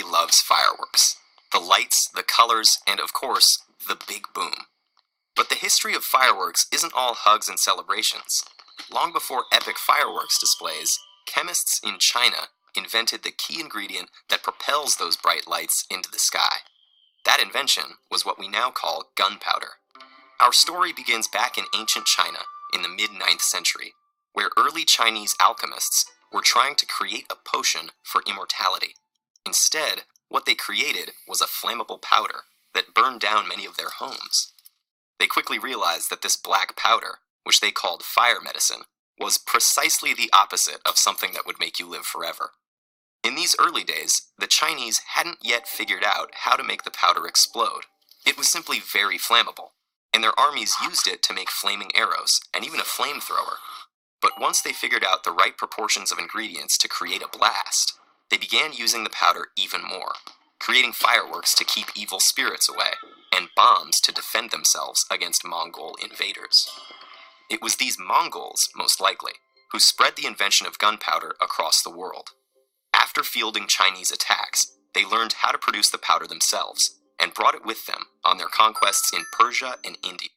everybody loves fireworks. The lights, the colors, and of course, the big boom. But the history of fireworks isn't all hugs and celebrations. Long before epic fireworks displays, chemists in China invented the key ingredient that propels those bright lights into the sky. That invention was what we now call gunpowder. Our story begins back in ancient China in the mid-9th century, where early Chinese alchemists were trying to create a potion for immortality. Instead, what they created was a flammable powder that burned down many of their homes. They quickly realized that this black powder, which they called fire medicine, was precisely the opposite of something that would make you live forever. In these early days, the Chinese hadn't yet figured out how to make the powder explode. It was simply very flammable, and their armies used it to make flaming arrows and even a flamethrower. But once they figured out the right proportions of ingredients to create a blast, they began using the powder even more, creating fireworks to keep evil spirits away, and bombs to defend themselves against Mongol invaders. It was these Mongols, most likely, who spread the invention of gunpowder across the world. After fielding Chinese attacks, they learned how to produce the powder themselves, and brought it with them on their conquests in Persia and India.